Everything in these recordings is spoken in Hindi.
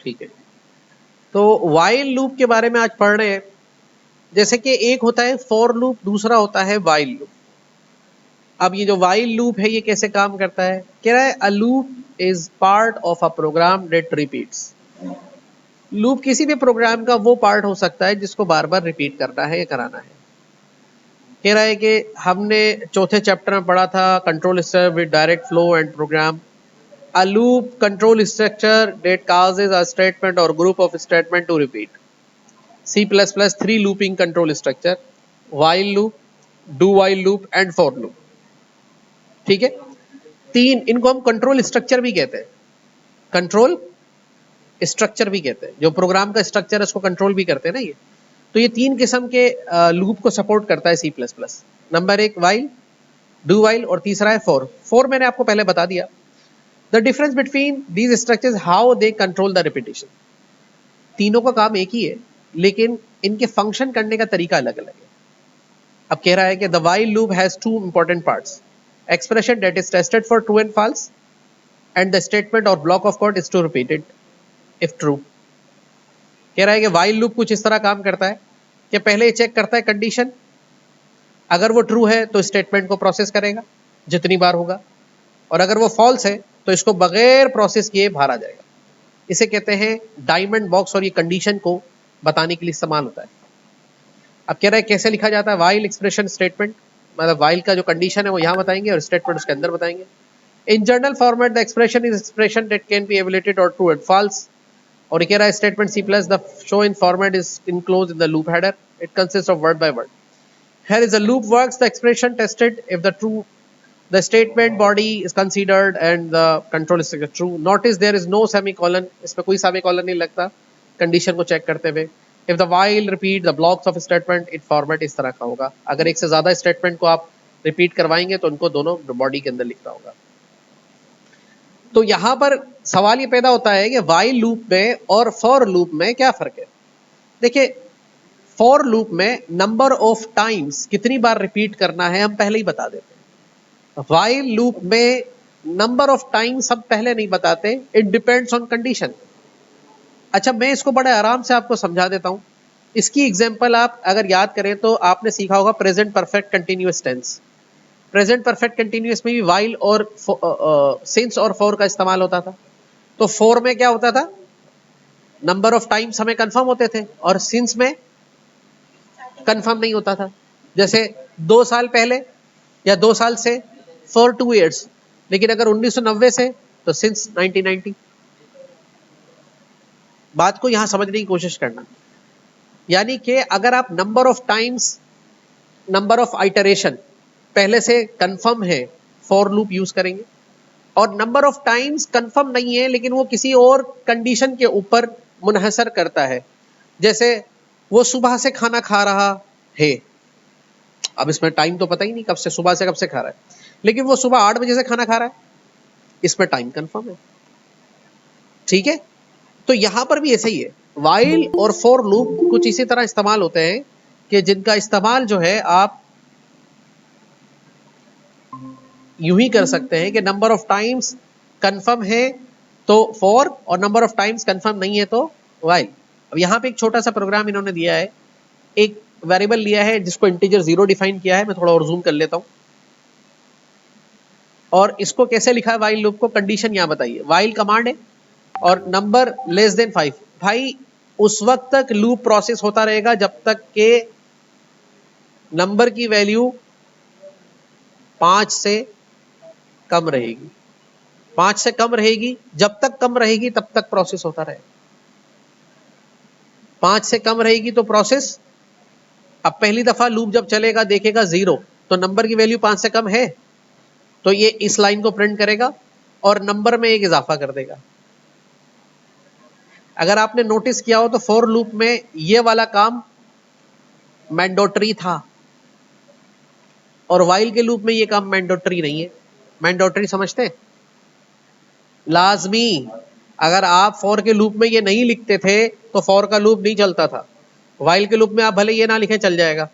ठीक है, तो वाइल लूप के बारे में आज पढ़ रहे हैं। जैसे कि एक होता है फॉर लूप, दूसरा होता है वाइल लूप। अब ये जो वाइल लूप है ये कैसे काम करता है? कह रहा है a loop is part of a program that repeats. Loop किसी भी प्रोग्राम का वो पार्ट हो सकता है जिसको बार बार रिपीट करना है या कराना है। कह रहा है कि हमने चौथे चैप्टर में पढ़ा था control structure with direct flow and program. A loop control structure that causes a statement or group of statement to repeat. C++ 3 looping control structure, while loop, do while loop and for loop। ठीक है, तीन, इनको हम कंट्रोल स्ट्रक्चर भी कहते हैं, कंट्रोल स्ट्रक्चर भी कहते हैं। जो प्रोग्राम का स्ट्रक्चर है उसको कंट्रोल भी करते हैं ना ये। तो ये तीन किस्म के लूप को सपोर्ट करता है C++। नंबर एक वाइल, डू वाइल, और तीसरा है फॉर। फॉर मैंने आपको पहले बता दिया। The difference between these structures how they control the repetition. तीनों का काम एक ही है, लेकिन इनके फंक्शन करने का तरीका अलग अलग है। अब कह रहा है कि the while loop has two important parts, expression that is tested for true and false and the statement और block of code is to repeated if true. कह रहा है कि वाइल लूप कुछ इस तरह काम करता है कि पहले चेक करता है कंडीशन, अगर वो ट्रू है तो स्टेटमेंट को प्रोसेस करेगा जितनी बार होगा, और अगर वो फॉल्स है तो इसको बगैर प्रोसेस किए बाहर आ जाएगा। इसे कहते हैं डायमंड बॉक्स, और ये कंडीशन को बताने के लिए इस्तेमाल होता है। अब कह रहा है कैसे लिखा जाता है वाइल एक्सप्रेशन स्टेटमेंट, मतलब वाइल का जो कंडीशन है वो यहां बताएंगे और स्टेटमेंट उसके अंदर बताएंगे। In general format the expression is expression that can be evaluated और ट्रू एंड फॉल्स। और ये कह रहा है statement C plus the show in format is enclosed in the loop header, it consist of word by word. Here is a loop works, the expression tested if the true, the statement body is considered and the control is true. Notice there is no semicolon, इसमें कोई semicolon नहीं लगता कंडीशन को चेक करते हुए। If the while repeat the blocks of statement, it format इस तरह का होगा। अगर एक से ज्यादा स्टेटमेंट को आप रिपीट करवाएंगे तो उनको दोनों बॉडी के अंदर लिखना होगा। तो यहां पर सवाल ये पैदा होता है कि while लूप में और फॉर लूप में क्या फर्क है? देखिए, फॉर लूप में नंबर ऑफ टाइम्स कितनी बार रिपीट करना है हम पहले ही बता देते हैं। वाइल लूप में नंबर ऑफ टाइम्स हम पहले नहीं बताते, इट डिपेंड्स ऑन कंडीशन। अच्छा, मैं इसको बड़े आराम से आपको समझा देता हूं। इसकी एग्जांपल आप अगर याद करें तो आपने सीखा होगा present perfect continuous tense. Present perfect continuous में भी वाइल और सिंस और फॉर का इस्तेमाल होता था। तो फॉर में क्या होता था, नंबर ऑफ टाइम्स हमें कंफर्म होते थे, और सिंस में कंफर्म नहीं होता था। जैसे 2 साल पहले या 2 साल से, फॉर 2 years। लेकिन अगर 1990 से तो सिंस 1990। बात को यहां समझने की कोशिश करना, यानी कि अगर आप number of times, number of iteration पहले से कंफर्म है, फॉर लूप यूज करेंगे। और नंबर ऑफ टाइम्स कंफर्म नहीं है लेकिन वो किसी और कंडीशन के ऊपर मुनहसर करता है। जैसे वो सुबह से खाना खा रहा है, अब इसमें टाइम तो पता ही नहीं कब से, सुबह से कब से खा रहा है, लेकिन वो सुबह 8 बजे से खाना खा रहा है, इसमें टाइम कंफर्म है। ठीक है, तो यहां पर भी ऐसा ही है। वाइल और फॉर लूप कुछ इसी तरह इस्तेमाल होते हैं कि जिनका इस्तेमाल जो है आप यूं ही कर सकते हैं कि नंबर ऑफ टाइम्स कंफर्म है तो फॉर, और नंबर ऑफ टाइम्स कंफर्म नहीं है तो वाइल। अब यहां पे एक छोटा सा प्रोग्राम इन्होंने दिया है, एक वेरिएबल लिया है जिसको इंटीजर 0 डिफाइन किया है। मैं थोड़ा और जूम कर लेता हूं, और इसको कैसे लिखा है वाइल लूप को, कंडीशन यहां बताइए। वाइल कमांड है और नंबर लेस देन 5। भाई उस वक्त तक लूप प्रोसेस होता रहेगा जब तक के नंबर की वैल्यू 5 से कम रहेगी। 5 से कम रहेगी, जब तक कम रहेगी तब तक प्रोसेस होता रहेगा। 5 से कम रहेगी तो प्रोसेस, अब पहली दफा लूप जब चलेगा देखेगा 0, तो नंबर की वैल्यू 5 से कम है, तो ये इस लाइन को प्रिंट करेगा और नंबर में एक इजाफा कर देगा। अगर आपने नोटिस किया हो तो फॉर लूप में ये वाला काम मैंडेटरी था, और वाइल के लूप में ये काम मैंडेटरी नहीं है। मैंडेटरी समझते हैं, लाजमी। अगर आप फॉर के लूप में ये नहीं लिखते थे तो फॉर का लूप नहीं चलता था। वाइल के लूप में आप भले ये ना लिखें चल जाएगा,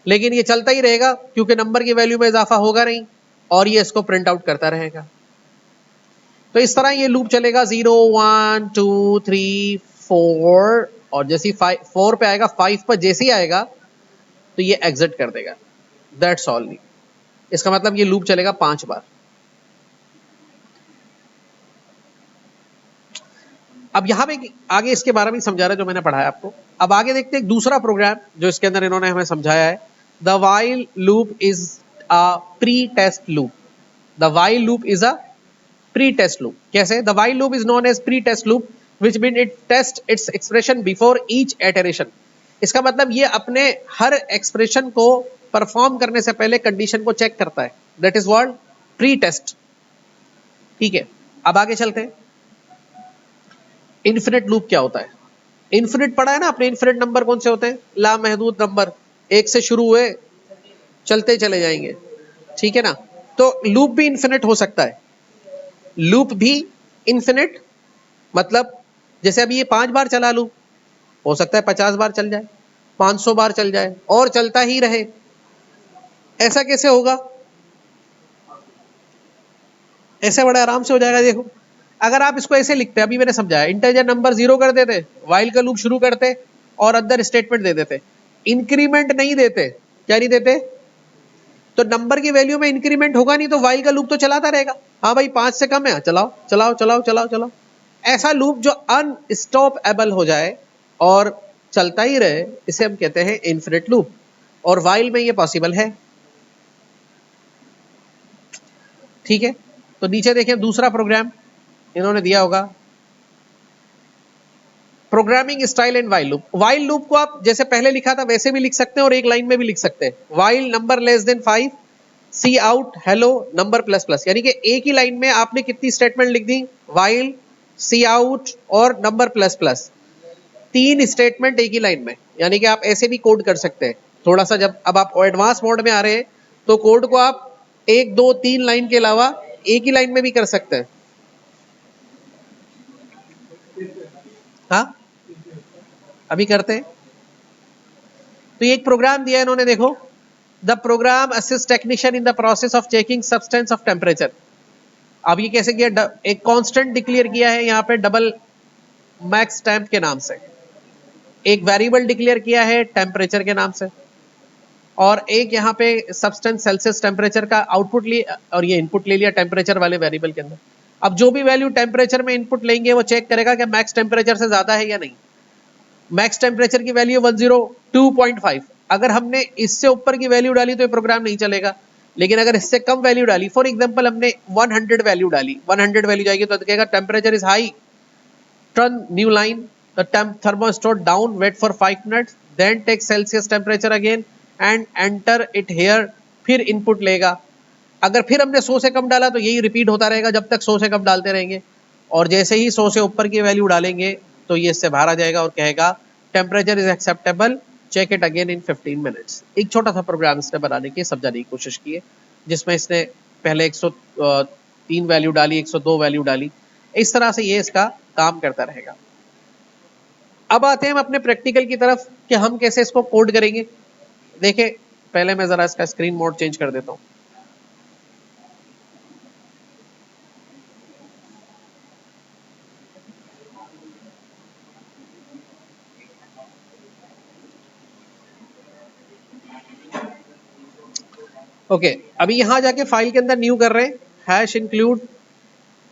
लेकिन ये चलता ही रहेगा क्योंकि नंबर की वैल्यू में इजाफा होगा नहीं, और ये इसको प्रिंट आउट करता रहेगा। तो इस तरह ये लूप चलेगा 0 1 2 3 4 और जैसे 4 पे आएगा 5 पर जैसे ही आएगा तो ये एग्जिट कर देगा। That's all. इसका मतलब ये लूप चलेगा 5 बार। अब यहां पे आगे इसके बारे में समझा रहा है जो मैंने पढ़ाया आपको। अब आगे देखते हैं एक दूसरा प्रोग्राम जो इसके अंदर इन्होंने हमें समझाया है। The while loop is a pre test loop. The while loop is a pre test loop. कैसे? The while loop is known as pre test loop which mean it test its expression before each iteration. इसका मतलब ये अपने हर एक्सप्रेशन को परफॉर्म करने से पहले कंडीशन को चेक करता है। That is what pretest. ठीक है, अब आगे चलते हैं। इन्फिनिट लूप क्या होता है? इन्फिनिट पढ़ा है ना आपने। इन्फिनिट नंबर कौन से होते हैं? लामहदूद नंबर, एक से शुरू हुए चलते चले जाएंगे। ठीक है ना। तो लूप भी इन्फिनिट हो सकता है। लूप भी इन्फिनिट मतलब जैसे अभी ये 5 बार चला लूप, हो सकता है 50 बार चल जाए, 500 बार चल जाए और चलता ही रहे। ऐसा कैसे होगा? ऐसे बड़े आराम से हो जाएगा। देखो, अगर आप इसको ऐसे लिखते, अभी मैंने समझाया, इंटीजर नंबर 0 कर देते, वाइल का लूप शुरू करते और अंदर स्टेटमेंट दे देते, इंक्रीमेंट नहीं देते। क्या नहीं देते? तो नंबर की वैल्यू में इंक्रीमेंट होगा नहीं तो वाइल का लूप तो चलाता रहेगा। हाँ भाई 5 से कम है, चलाओ चलाओ चलाओ चलाओ चलाओ। ऐसा लूप जो अनस्टॉपेबल हो जाए और चलता ही रहे, इसे हम कहते हैं इन्फिनिट लूप। और वाइल में ये पॉसिबल है। ठीक है, तो नीचे देखें दूसरा प्रोग्राम इन्होंने दिया होगा, programming style and while loop. While loop को आप जैसे पहले लिखा था वैसे भी लिख सकते हैं और एक लाइन में भी लिख सकते हैं। While number less than 5 C out hello number plus plus. यानी कि एक ही लाइन में आपने कितनी स्टेटमेंट लिख दी? वाइल, सी आउट और नंबर प्लस प्लस। 3 स्टेटमेंट एक ही लाइन में। यानी कि आप ऐसे भी कोड कर सकते हैं। थोड़ा सा जब अब आप एडवांस मोड में आ रहे हैं तो कोड को आप 1 2 3 लाइन के अलावा एक ही लाइन में भी कर सकते हैं। हाँ, अभी करते हैं। तो ये एक प्रोग्राम दिया है इन्होंने, देखो। The program assist technician in the process of checking substance of temperature. अब ये कैसे किया? एक कांस्टेंट डिक्लेयर किया है यहाँ पे डबल मैक्स टेम्प के नाम से, एक वेरिएबल डिक्लेयर किया है टेम्परेचर के नाम से, और एक यहाँ पे सब्सटेंस सेल्सियस टेम्परेचर का आउटपुट लिया और ये इनपुट ले लिया टेम्परेचर वाले वेरिएबल के अंदर। अब जो भी वैल्यू टेम्परेचर में इनपुट लेंगे वो चेक करेगा कि मैक्स टेम्परेचर से ज्यादा है या नहीं। मैक्स टेम्परेचर की वैल्यू 102.5। अगर हमने इससे ऊपर की वैल्यू डाली तो ये प्रोग्राम नहीं चलेगा। लेकिन अगर इससे कम वैल्यू डाली, फॉर एग्जांपल हमने 100 वैल्यू डाली, 100 वैल्यू जाएगी तो कहेगा temperature is high, turn new line, the thermostat down, wait for 5 minutes, then take Celsius temperature again and enter it here। फिर इनपुट लेगा। अगर फिर हमने 100 से कम डाला तो यही रिपीट होता रहेगा जब तक 100 से कम डालते रहेंगे। और जैसे ही 100 से ऊपर की वैल्यू डालेंगे तो ये इससे बाहर आ जाएगा और कहेगा temperature is acceptable, check it again in 15 minutes. एक छोटा सा प्रोग्राम इसने बनाने की समझाने की कोशिश की है, जिसमें इसने पहले 103 वैल्यू डाली, 102 वैल्यू डाली। इस तरह से ये इसका काम करता रहेगा। अब आते हैं हम अपने प्रैक्टिकल की तरफ कि हम कैसे इसको कोड करेंगे। देखिए, पहले मैं जरा इसका स्क्रीन मोड चेंज कर देता हूं। ओके, अभी यहां जाके फाइल के अंदर न्यू कर रहे हैं, hash include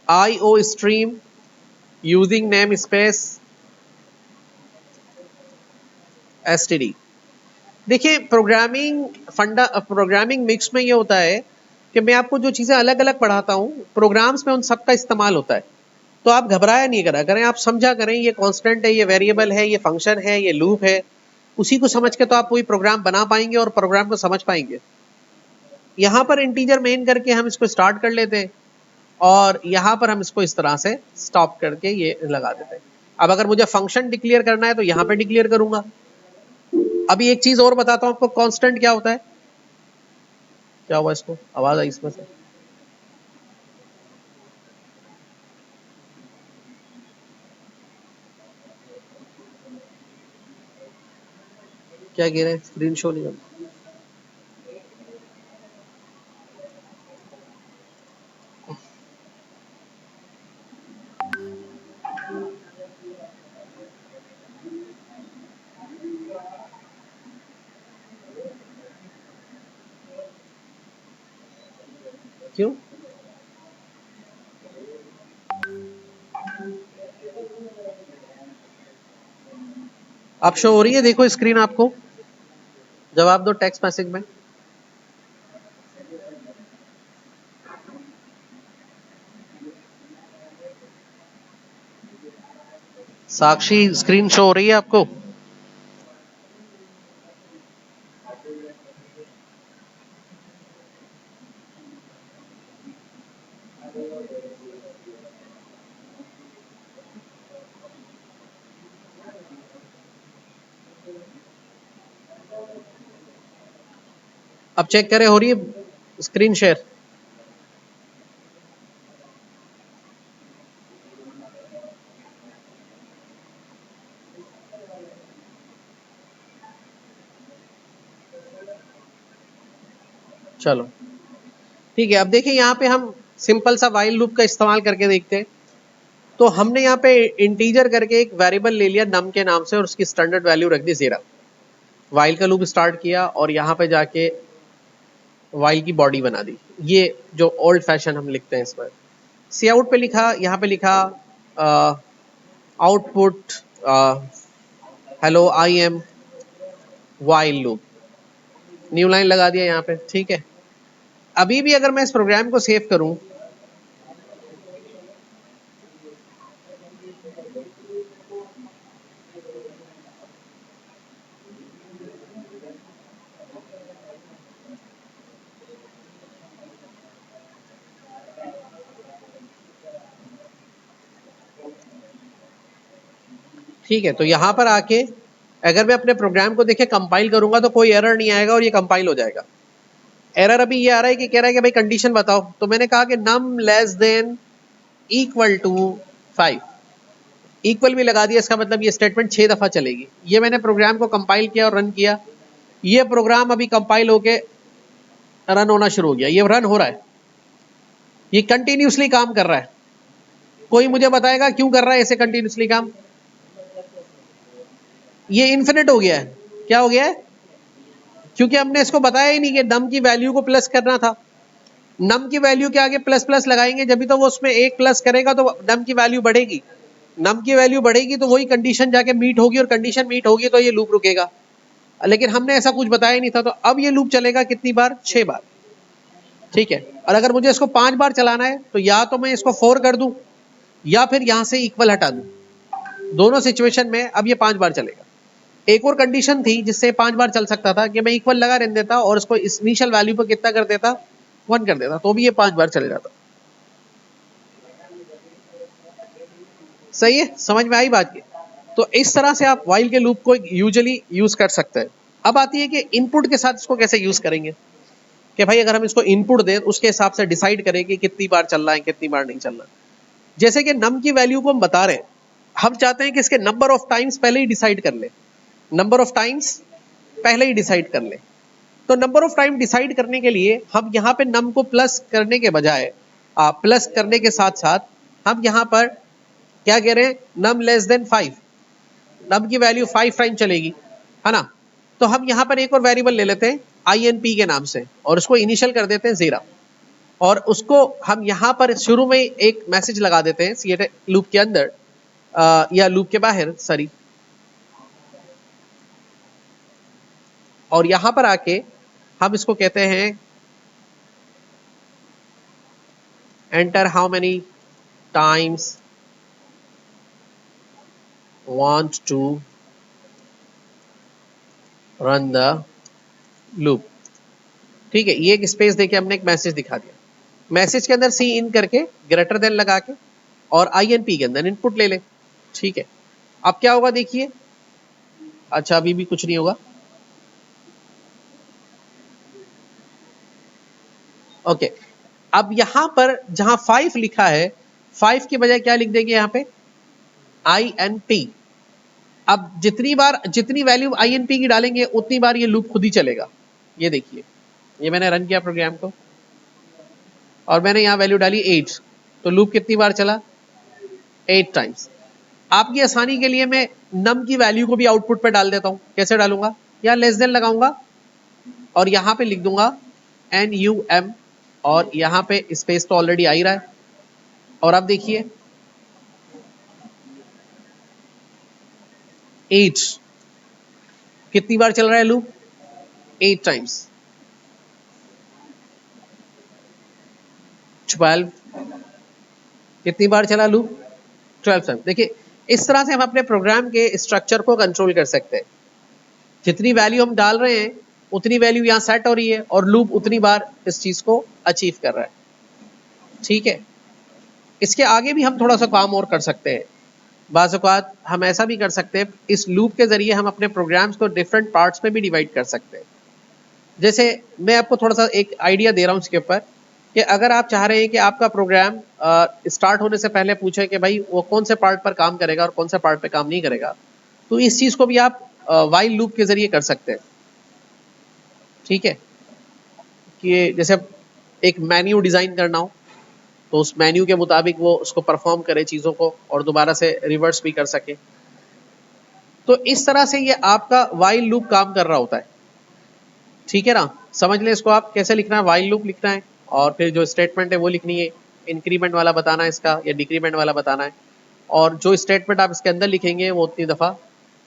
IO stream using name space std। देखिए, प्रोग्रामिंग मिक्स में ये होता है कि मैं आपको जो चीजें अलग अलग पढ़ाता हूं प्रोग्राम्स में उन सबका इस्तेमाल होता है। तो आप घबराया नहीं करा करें, आप समझा करें ये कांस्टेंट है, ये वेरिएबल है, ये फंक्शन है, ये लूप है। उसी को समझ के तो आप कोई प्रोग्राम बना पाएंगे और प्रोग्राम को समझ पाएंगे। यहां पर इंटीजर मेन करके हम इसको स्टार्ट कर लेते हैं और यहां पर हम इसको इस तरह से स्टॉप करके ये लगा देते हैं। अब अगर मुझे फंक्शन डिक्लेयर करना है तो यहां पे डिक्लेयर करूंगा। अभी एक चीज और बताता हूं आपको, कांस्टेंट क्या होता है। क्या हुआ? इसको आवाज आई इसमें से? क्या कह रहे हैं? स्क्रीन शो नहीं करता। क्यों? अब शो हो रही है, देखो स्क्रीन आपको, जवाब दो टेक्स्ट मैसेज में। साक्षी स्क्रीन शो हो रही है आपको? अब चेक करें, हो रही है स्क्रीन शेयर? चलो ठीक है। अब देखिए यहाँ पे हम सिंपल सा वाइल लूप का इस्तेमाल करके देखते हैं। तो हमने यहाँ पे इंटीजर करके एक वेरिएबल ले लिया नम के नाम से और उसकी स्टैंडर्ड वैल्यू रख दी 0। वाइल का लूप स्टार्ट किया और यहाँ पे जाके वाइल की बॉडी बना दी, ये जो ओल्ड फैशन हम लिखते हैं इस पर। सी आउट पे लिखा, यहाँ पे लिखा output hello I am while loop, new line लगा दिया यहाँ पे। ठीक है, अभी भी अगर मैं इस प्रोग्राम को सेव करूं, ठीक है, तो यहां पर आके अगर मैं अपने प्रोग्राम को देखे कंपाइल करूंगा तो कोई एरर नहीं आएगा और ये कंपाइल हो जाएगा। एरर अभी ये आ रहा है कि कह रहा है कि भाई कंडीशन बताओ, तो मैंने कहा कि num less than equal to 5, equal भी लगा दिया, इसका मतलब ये स्टेटमेंट 6 दफा चलेगी। ये मैंने प्रोग्राम को कंपाइल किया और रन किया, ये प्रोग्राम अभी कंपाइल होके रन होना शुरू हो गया, ये रन हो रहा है, ये कंटिन्यूसली काम कर रहा है। कोई मुझे बताएगा क्यों कर रहा है ऐसे कंटिन्यूसली काम? ये इन्फिनिट हो गया है। क्या हो गया है? क्योंकि हमने इसको बताया ही नहीं कि नम की वैल्यू को प्लस करना था। नम की वैल्यू के आगे प्लस प्लस लगाएंगे जब भी तो वो उसमें एक प्लस करेगा तो नम की वैल्यू बढ़ेगी। नम की वैल्यू बढ़ेगी तो वही कंडीशन जाके मीट होगी और कंडीशन मीट होगी तो ये लूप रुकेगा। लेकिन हमने ऐसा कुछ बताया नहीं था, तो अब ये लूप चलेगा कितनी बार? 6 बार। ठीक है, और अगर मुझे इसको 5 बार चलाना है तो या तो मैं इसको 4 कर दूं या फिर यहां से इक्वल हटा दूं। दोनों सिचुएशन में अब ये 5 बार चलेगा। एक और कंडीशन थी जिससे 5 बार चल सकता था कि मैं इक्वल लगा रहने देता और उसको इनिशियल वैल्यू पर कितना कर देता, 1 कर देता, तो भी ये 5 बार चले जाता। सही है, समझ में आई बात की? तो इस तरह से आप व्हाइल के लूप को यूजुअली यूज कर सकते हैं। अब आती है कि इनपुट के साथ इसको कैसे यूज करेंगे, कि भाई अगर हम इसको इनपुट दें उसके हिसाब से डिसाइड करें कि कितनी बार चल रहा है कितनी बार नहीं चल रहा। जैसे कि नम की वैल्यू को हम बता रहे हैं, हम चाहते हैं कि इसके नंबर ऑफ टाइम्स पहले ही डिसाइड कर ले, नंबर ऑफ टाइम्स पहले ही डिसाइड कर ले। तो नंबर ऑफ टाइम डिसाइड करने के लिए हम यहाँ पे नम को प्लस करने के बजाय प्लस करने के साथ साथ हम यहाँ पर क्या कह रहे हैं, नम लेस देन 5, नम की वैल्यू 5 टाइम चलेगी, है ना। तो हम यहाँ पर एक और वेरिएबल ले लेते हैं INP के नाम से और उसको इनिशियल कर देते हैं 0, और उसको हम यहाँ पर शुरू में एक मैसेज लगा देते हैं सी लूप के अंदर या लूप के बाहर, सॉरी। और यहां पर आके हम इसको कहते हैं enter how many times want to run the loop. ठीक है, ये एक स्पेस देके हमने एक मैसेज दिखा दिया। मैसेज के अंदर सी इन करके ग्रेटर देन लगा के और INP के अंदर इनपुट ले ले। ठीक है, अब क्या होगा देखिए। अच्छा, अभी भी कुछ नहीं होगा। ओके, अब यहां पर जहां 5 लिखा है, 5 की बजाय क्या लिख देंगे यहाँ पे, INP। अब जितनी वैल्यू INP की डालेंगे उतनी बार ये लूप खुद ही चलेगा। ये देखिए, ये मैंने रन किया प्रोग्राम को और मैंने यहां वैल्यू डाली 8, तो लूप कितनी बार चला, 8 टाइम्स। आपकी आसानी के लिए मैं नम की वैल्यू को भी आउटपुट पे डाल देता हूं। कैसे डालूंगा, या लेस देन लगाऊंगा और यहां पे लिख दूंगा NUM और यहाँ पे स्पेस तो ऑलरेडी आ ही रहा है। और अब देखिए 8 कितनी बार चल रहा है लूप? 8 टाइम्स। 12 कितनी बार चला लूप? 12 टाइम्स। देखिए इस तरह से हम अपने प्रोग्राम के स्ट्रक्चर को कंट्रोल कर सकते हैं। जितनी वैल्यू हम डाल रहे हैं उतनी वैल्यू यहाँ सेट हो रही है और लूप उतनी बार इस चीज को अचीव कर रहा है। ठीक है, इसके आगे भी हम थोड़ा सा काम और कर सकते हैं। बाज़ औक़ात हम ऐसा भी कर सकते हैं, इस लूप के जरिए हम अपने प्रोग्राम्स को डिफरेंट पार्ट्स में भी डिवाइड कर सकते हैं। जैसे मैं आपको थोड़ा सा एक आइडिया दे रहा हूँ इसके ऊपर कि अगर आप चाह रहे हैं कि आपका प्रोग्राम स्टार्ट होने से पहले पूछे कि भाई वो कौन से पार्ट पर काम करेगा और कौन से पार्ट पे काम नहीं करेगा, तो इस चीज को भी आप वाइल लूप के जरिए कर सकते हैं। ठीक है, कि जैसे एक मेन्यू डिजाइन करना हो तो उस मेन्यू के मुताबिक वो उसको परफॉर्म करे चीजों को और दोबारा से रिवर्स भी कर सके। तो इस तरह से ये आपका वाइल लूप काम कर रहा होता है। ठीक है ना, समझ लें इसको आप कैसे लिखना है। वाइल लूप लिखना है और फिर जो स्टेटमेंट है वो लिखनी है, इंक्रीमेंट वाला बताना है इसका या डिक्रीमेंट वाला बताना है, और जो स्टेटमेंट आप इसके अंदर लिखेंगे वो उतनी दफा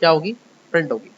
क्या होगी, प्रिंट होगी।